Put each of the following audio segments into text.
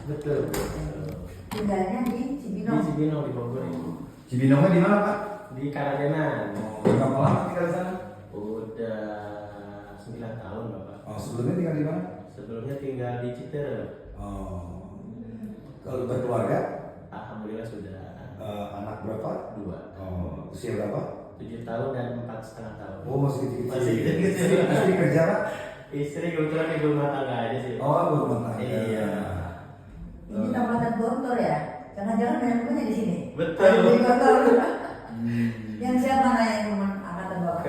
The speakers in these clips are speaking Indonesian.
Betul. Tinggalnya di Di Cibinong. Cibinong di Bogor ini. Cibinongnya di mana Pak? Di Karadenan. Berapa lama tinggal di sana? Udah 9 tahun Bapak. Oh, sebelumnya tinggal di mana? Sebelumnya tinggal di Citerep. Oh, kalau berkeluarga? Alhamdulillah sudah Anak berapa? 2. Oh, usia berapa? 7 tahun dan 4,5 tahun. Oh, masih kecil-kecil. Masih kecil-kecil. Istri kerja Pak? Istri kebetulan ibu rumah tangga aja sih. Oh, belum tangga. Iya. Ini Kabupaten Gontor ya? Jangan-jangan banyak rumahnya di sini. Betul. Di Gontor. Hmm. Yang siapa yang teman angkatan Bapak?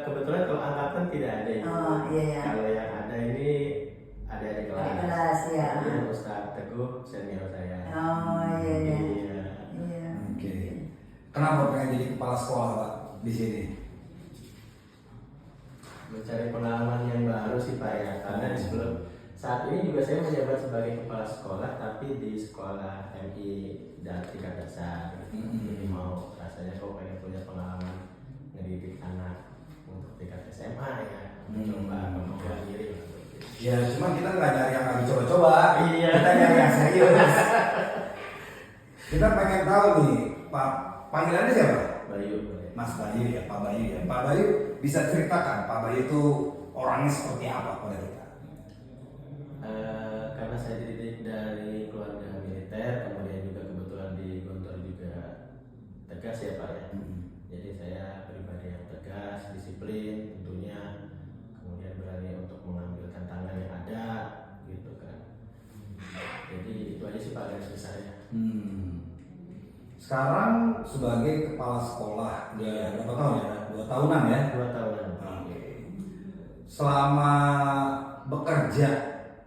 Kebetulan kalau angkatan tidak ada ini. Oh iya ya. Kalau yang ada ini adik-adik Adik kelas. kelas ya. Ini Ustaz Teguh senior saya. Oh iya ya. Iya. Iya. Oke. Kenapa pengen jadi kepala sekolah Pak di sini? Mencari pengalaman yang baru sih Pak ya. Karena sebelum saat ini juga saya menjabat sebagai kepala sekolah, tapi di sekolah MI dan tingkat dasar. Jadi mau rasanya kok pengen punya pengalaman ngedidik anak untuk tingkat SMA ya. Mencoba mengembangkan diri. Ya, cuma kita nggak nyari yang lagi coba-coba. Iya. Kita nyari yang serius. Kita pengen tahu nih, Pak, panggilannya siapa? Bayu. Mas Bayu ya, Pak Bayu ya. Pak Bayu bisa ceritakan Pak Bayu itu orangnya seperti apa pada kita? Karena saya dididik dari keluarga militer, kemudian juga kebetulan di Gontor juga tegas ya Pak ya. Jadi saya pribadi yang tegas, disiplin tentunya, kemudian berani untuk mengambil tantangan yang ada, gitu kan. Jadi itu aja sih Pak garis besarnya. Sekarang sebagai kepala sekolah, dia berapa tahun ya? 2 tahunan ya? 2 tahun. Oke. Selama bekerja,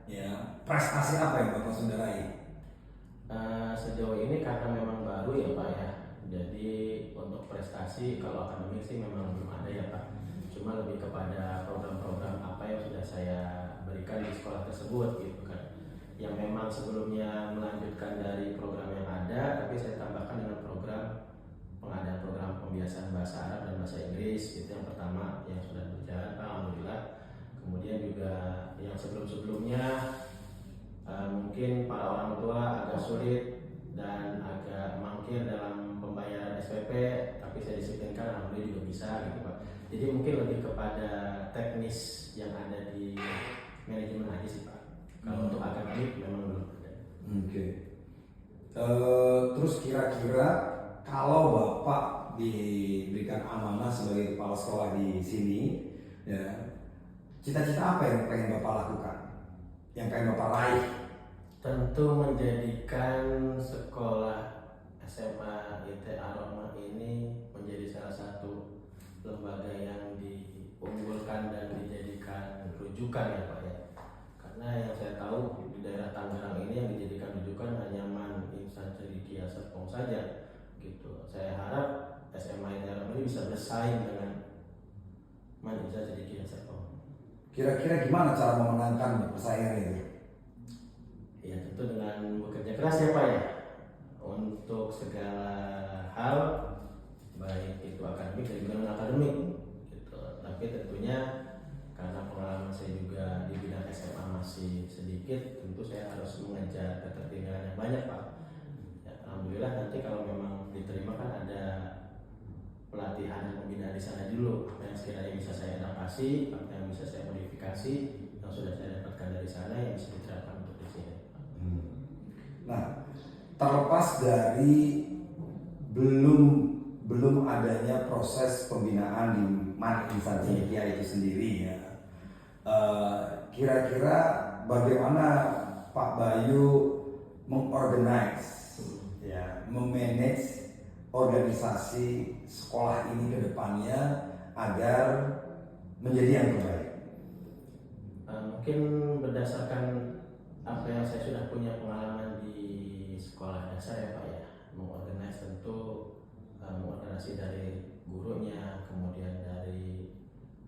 ya prestasi apa yang Bapak sudah raih? Sejauh ini karena memang baru ya Pak ya. Jadi untuk prestasi kalau akademik sih memang belum ada ya Pak. Cuma lebih kepada program-program apa yang sudah saya berikan di sekolah tersebut gitu kan. Yang memang sebelumnya melanjutkan dari program yang ada, tapi saya tambahkan dengan program pengadaan program pembiasaan bahasa Arab dan bahasa Inggris. Itu yang pertama yang sudah berjalan Pak, alhamdulillah. Kemudian juga yang sebelum-sebelumnya mungkin para orang tua agak sulit dan agak mangkir dalam pembayaran SPP, tapi saya disiplinkan alhamdulillah juga bisa gitu Pak. Jadi mungkin lebih kepada teknis yang ada di manajemen aja sih Pak. Kalau untuk akademik memang belum ada. Oke. Terus kira-kira kalau Bapak diberikan amanah sebagai kepala sekolah di sini, ya, cita-cita apa yang pengen Bapak lakukan? Yang pengen Bapak raih? Tentu menjadikan sekolah SMA IT Aroma ini menjadi salah satu lembaga yang diunggulkan dan dijadikan rujukan ya Pak ya. Karena yang saya tahu di daerah Tangerang ini yang dijadikan rujukan hanya Man Insan Cendekia Serpong saja gitu. Saya harap SMA IT Aroma ini bisa bersaing dengan Man Insan Cendekia Serpong. Kira-kira gimana cara memenangkan persaingan itu? Ya tentu dengan bekerja keras ya Pak ya, untuk segala hal baik itu akademik dan juga non akademik gitu. Tapi tentunya karena pengalaman saya juga di bidang SMA masih sedikit, tentu saya harus mengejar ketertinggalan yang banyak Pak. Ya, alhamdulillah nanti kalau memang diterima kan ada pelatihan dan pembinaan di sana dulu, apa yang sekiranya bisa saya adaptasi, apa yang bisa saya modifikasi, yang sudah saya dapatkan dari sana yang bisa diterapkan untuk di sini. Nah, terlepas dari belum adanya proses pembinaan di Man Insan Cendekia itu sendiri ya, kira-kira bagaimana Pak Bayu mengorganize, ya, memanage organisasi sekolah ini ke depannya agar menjadi yang terbaik? Mungkin berdasarkan apa yang saya sudah punya pengalaman di sekolah dasar ya Pak ya, mengorganisasi tentu mengorganisasi dari gurunya, kemudian dari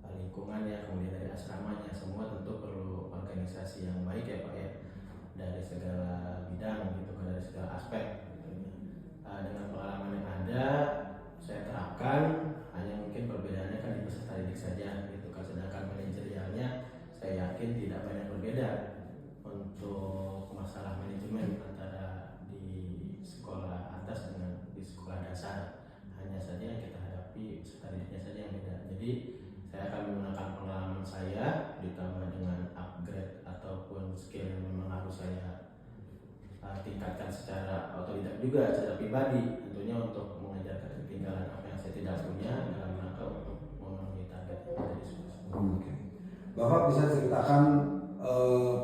lingkungannya, kemudian dari asramanya, semua tentu perlu organisasi yang baik ya Pak ya, dari segala bidang gitu kan, dari segala aspek gitu. Dengan pengalaman yang ada saya terapkan, hanya mungkin perbedaannya kan di peserta didik saja gitu kan, sedangkan manajerialnya saya yakin tidak banyak berbeda. Untuk masalah manajemen tingkatkan secara otodidak juga, secara pribadi tentunya untuk mengajarkan ketinggalan apa yang saya tidak punya dalam rangka untuk memenuhi target dari sekolah. Oke. Bapak bisa ceritakan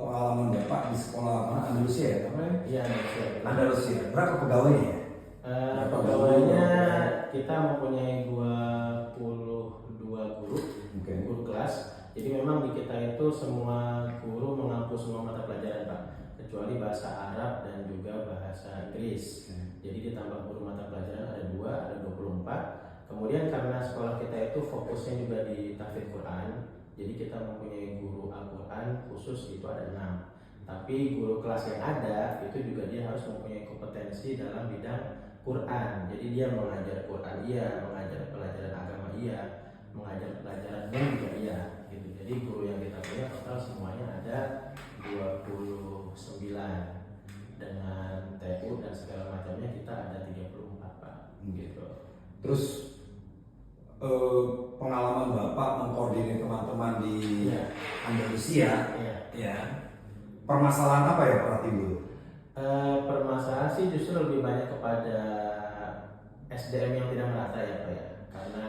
pengalaman Bapak di sekolah mana? Andalusia ya? Apa ya? Iya, Andalusia. Berapa pegawainya ya? Pegawainya kita mempunyai 22 guru, Oke. guru kelas. Jadi memang di kita itu semua guru mengampu semua mata pelajaran Pak, kecuali bahasa Arab dan juga bahasa Inggris. Jadi ditambah guru mata pelajaran ada 24. Kemudian karena sekolah kita itu fokusnya juga di tahfidz Quran, jadi kita mempunyai guru Al-Quran khusus itu ada 6. Tapi guru kelas yang ada itu juga dia harus mempunyai kompetensi dalam bidang Quran. Jadi dia mengajar Quran iya, mengajar pelajaran agama iya, mengajar pelajaran NEM juga iya gitu. Jadi guru yang kita punya total semuanya ada 29 dengan TU dan segala macamnya kita ada 34 Pak gitu. Terus pengalaman Bapak mengkoordinir teman-teman di Andalusia, ya, permasalahan apa ya Pak Timbul? Permasalahan sih justru lebih banyak kepada SDM yang tidak merata ya Pak ya, karena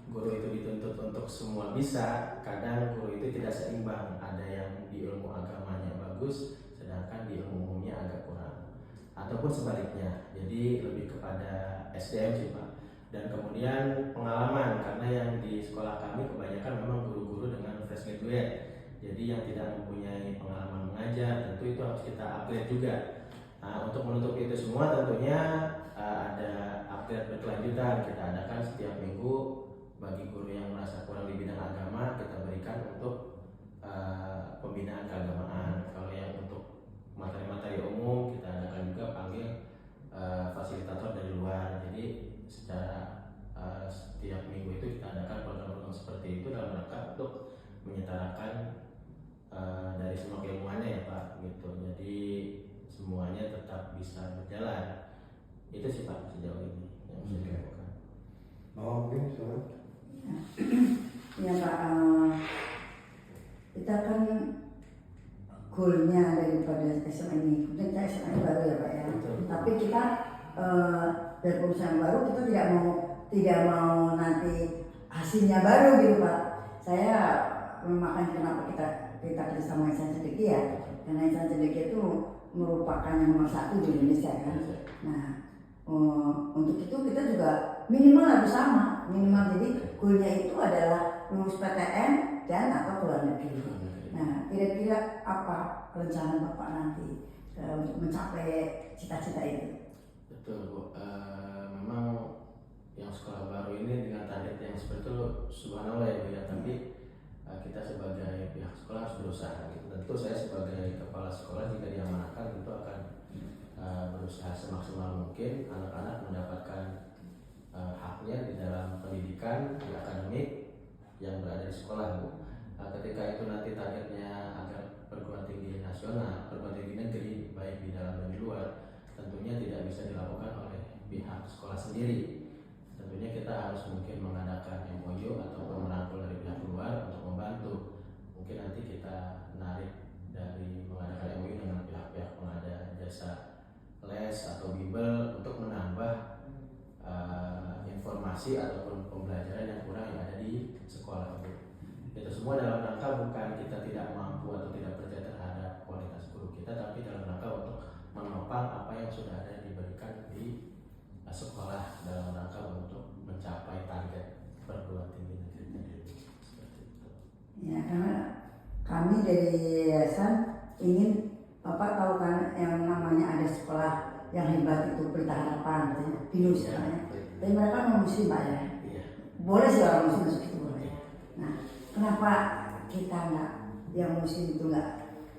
guru itu dituntut untuk semua bisa, kadang guru itu tidak seimbang, ada yang di ilmu agamanya bagus, sedangkan di ilmu umumnya agak kurang, ataupun sebaliknya. Jadi lebih kepada SDM sih Pak. Dan kemudian pengalaman, karena yang di sekolah kami kebanyakan memang guru-guru dengan fresh graduate, jadi yang tidak mempunyai pengalaman mengajar tentu itu harus kita upgrade juga. Nah, untuk menutup itu semua tentunya ada upgrade berkelanjutan kita adakan setiap minggu. Bagi guru yang merasa kurang di bidang agama kita berikan untuk pembinaan keagamaan. Kalau yang untuk materi-materi umum kita adakan juga panggil fasilitator dari luar. Jadi secara setiap minggu itu kita adakan program-program seperti itu dalam rangka untuk menyetarakan dari semua keilmuannya ya Pak gitu. Jadi semuanya tetap bisa berjalan. Itu sih Pak sejauh ini yang bisa dilakukan. Mungkin soal Ya Pak, kita kan goalnya daripada SMA ini, kemudian kita SMA ini baru ya Pak ya. Betul. Tapi kita dari perusahaan baru kita tidak mau nanti hasilnya baru gitu Pak. Saya makanya kenapa kita kerja sama Insan Cendekia ya, karena Insan Cendekia itu merupakan yang nomor 1 di Indonesia kan. Nah untuk itu kita juga minimal harus sama, minimal jadi goalnya itu adalah lulus PTN dan atau keluar negeri. Nah kira-kira apa rencana Bapak nanti untuk mencapai cita-cita itu? Betul Bu, memang yang sekolah baru ini dengan target yang seperti itu subhanallah ya Bu ya, tapi kita sebagai pihak sekolah harus berusaha gitu. Tentu saya sebagai kepala sekolah jika diamanahkan tentu akan berusaha semaksimal mungkin anak-anak mendapatkan haknya di dalam pendidikan, di akademik yang berada di sekolah Bu. Ketika itu nanti targetnya agar perguruan tinggi nasional, perguruan tinggi negeri baik di dalam dan di luar, tentunya tidak bisa dilakukan oleh pihak sekolah sendiri. Tentunya kita harus mungkin mengadakan MOU atau merangkul dari pihak luar untuk membantu. Mungkin nanti kita menarik dari mengadakan MOU dengan pihak-pihak pengada jasa les atau bimbel untuk menambah informasi ataupun pembelajaran yang kurang yang ada di sekolah. Itu semua dalam rangka bukan kita tidak mampu atau tidak percaya terhadap kualitas guru kita, tapi dalam rangka untuk menopang apa yang sudah ada diberikan di sekolah dalam rangka untuk mencapai target perguruan tinggi negeri sendiri. Seperti itu. Ya, karena kami dari yayasan ingin Bapak tahu kan yang namanya ada sekolah yang hebat itu Pelita Harapan, Binus namanya. Tapi mereka non muslim Pak ya. Iya. Boleh sih orang muslim masuk itu boleh. Nah, kenapa kita nggak yang muslim itu nggak?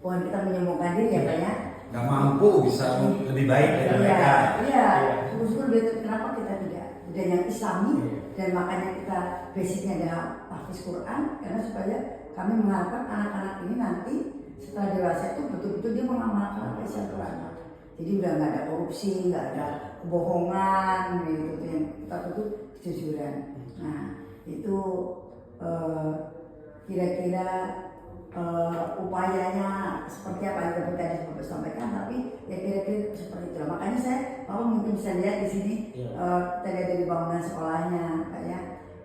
Bukan kita menyombongkan diri ya Pak ya. nggak mampu bisa lebih baik dari mereka. Iya. Syukur-syukur kenapa kita tidak? Dan yang Islami dan makanya kita basicnya adalah tahfidz Quran karena supaya kami mengharapkan anak-anak ini nanti setelah dewasa itu betul-betul dia mengamalkan apa isi Al-Quran. Jadi udah nggak ada korupsi, nggak ada kebohongan gitu yang kita butuh kejujuran. Nah itu kira-kira upayanya seperti apa yang tadi Bapak sampaikan, tapi ya kira-kira seperti itu. Makanya Bapak mungkin bisa lihat di sini terlihat dari bangunan sekolahnya, Pak ya,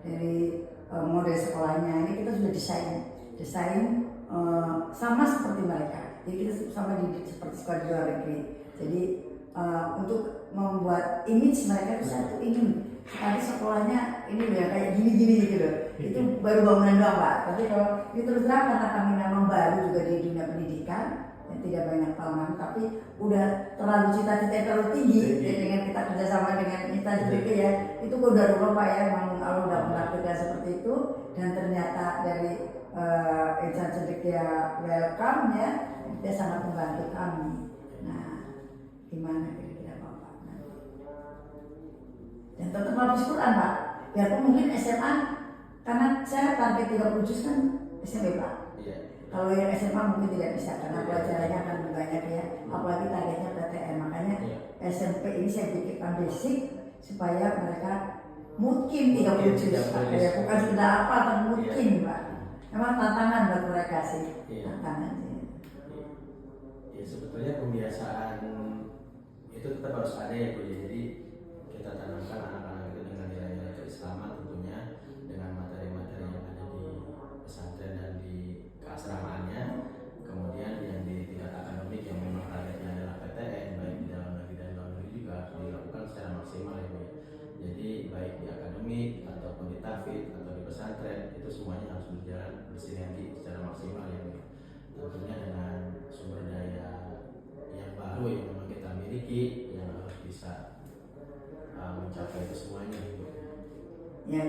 dari model sekolahnya. Ini kita sudah desain sama seperti mereka. Jadi kita sama seperti sekolah di luar negeri. Jadi untuk membuat image mereka itu satu ingin tadi sekolahnya ini ya kayak gini-gini gitu loh. Itu baru bangunan doang Pak. Tapi kalau ini terus terang karena kami memang baru juga di dunia pendidikan yang tidak banyak pengalaman, tapi udah terlalu cita-cita terlalu tinggi ya, dengan kita kerjasama dengan instansi juga ya. Itu udah dulu Pak ya, memang kalau udah melakukan seperti itu dan ternyata dari instansi dia welcome ya, dia sangat membantu kami. Nah, gimana kira-kira Bapak nanti? Dan tetap habis Quran Pak. Biarpun mungkin SMA, karena saya target 30 juz kan SMP Pak. Iya. Kalau yang SMA mungkin tidak bisa karena pelajarannya akan lebih banyak ya. Apalagi targetnya PTN. Makanya SMP ini saya pikirkan basic supaya mereka mungkin 30 juz. Ya, bukan sekedar apa, tapi mungkin Pak. Memang tantangan buat mereka sih. Tantangannya. Ya sebetulnya pembiasaan itu tetap harus ada ya Bu. Jadi kita tanamkan anak-anak itu dengan nilai-nilai keislaman tentunya, dengan materi-materi yang ada di pesantren dan di keasramaannya. Kemudian yang di tingkat akademik yang memang targetnya adalah PTN, baik di dalam negeri dan luar negeri juga harus dilakukan secara maksimal ya Bu. Jadi baik di akademik ataupun di tahfidz atau di pesantren itu semuanya harus berjalan bersinergi secara maksimal ya Bu. Tentunya dengan sumber daya yang baru yang memang kita miliki yang harus bisa mencapai itu semuanya. Ya,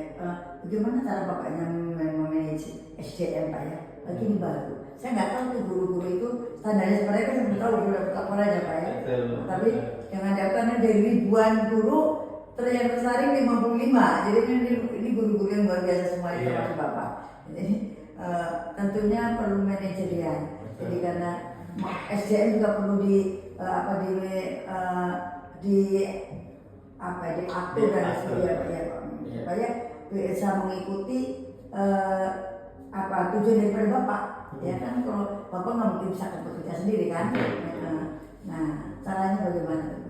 bagaimana cara Bapaknya memanage SDM Pak ya? Lagi ini baru. Saya nggak tahu tuh guru-guru itu standarnya mereka saya belum tahu guru apa aja Pak ya. Tapi jangan dapatnya dari ribuan guru yang tersaring 55. Jadi ini guru-guru yang luar biasa semua itu Bapak. Jadi tentunya perlu manajerial. Jadi karena SDM juga perlu diatur dan sebagainya supaya bisa mengikuti tujuan daripada Bapak. Ya kan kalau Bapak nggak mungkin bisa bekerja sendiri kan. Nah caranya bagaimana tuh?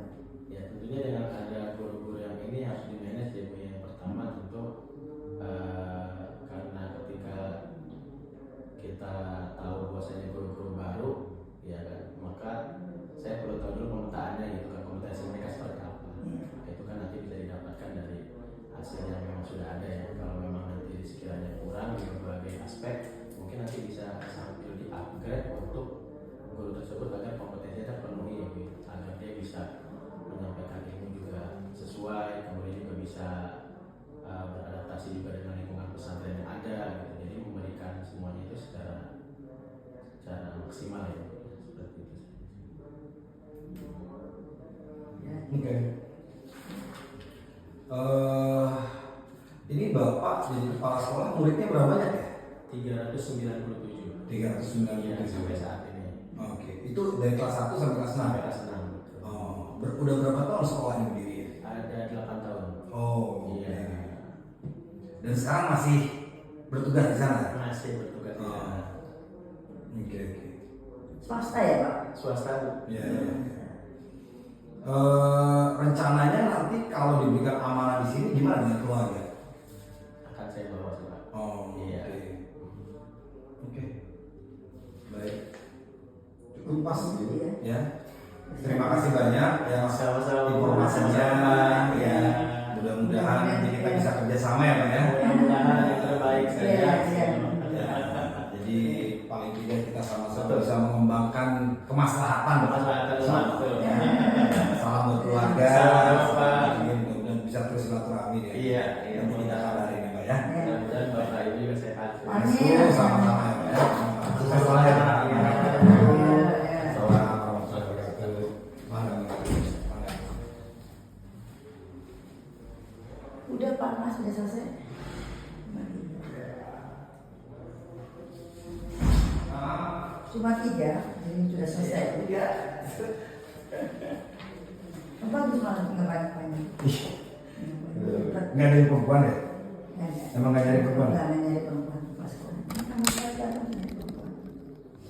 Ya tentunya dengan ada guru-guru yang ini harus dimanage ya Bu. Yang pertama tentu karena ketika kita tahu bahwasanya guru-guru baru ya kan, maka saya perlu tahu dulu pemetaannya gitu kan, kompetensi mereka seperti apa. Itu kan nanti bisa didapatkan dari hasil yang memang sudah ada ya. Kalau memang nanti sekiranya kurang di berbagai aspek, mungkin nanti bisa sambil di upgrade untuk guru tersebut agar kompetensinya terpenuhi ya Bu, agar dia bisa menyampaikan ilmu juga sesuai, kemudian juga bisa beradaptasi juga dengan lingkungan pesantren yang ada gitu. Jadi memberikan semuanya itu secara maksimal ya seperti itu. Oke. Ini Bapak jadi kepala sekolah, muridnya berapa banyak ya? 397. 397 Ya, sampai saat ini. Oke. Itu dari kelas 1 sampai kelas 6 Sampai ya? kelas 6. Betul. Oh, udah berapa tahun sekolahnya berdiri? Ada 8 tahun. Oh, Iya. Dan sekarang masih bertugas di sana? Masih bertugas di sana. Oke. Swasta ya Pak? Swasta. Iya. Rencananya nanti kalau diberikan amanah di sini gimana dengan keluarga? Akan saya bawa sih Pak. Oh, iya. Oke. Baik. Cukup pas gitu Iya. ya. Terima kasih banyak ya Mas Sama-sama. informasinya. Sama-sama. Ya. Mudah-mudahan nanti kita bisa kerjasama ya Pak ya. Mudah-mudahan yang terbaik saja. Iya. Jadi paling tidak kita sama-sama bisa mengembangkan kemaslahatan. Kemaslahatan Salam. betul. Salam buat keluarga. Salam, Pak. Mudah-mudahan bisa terus silaturahmi ya. Iya. Nanti kita kabarin ya Pak ya. Mudah-mudahan Bapak Ibu juga sehat. Amin. Sama-sama ya Pak ya. Sukses selalu ya Pak. Udah Pak Mas sudah selesai. Cuma 3, jadi sudah selesai. Bagus malah nggak banyak-banyak. Nggak ada yang perempuan ya? Nggak ada. Emang nggak nyari perempuan? Nggak nyari perempuan.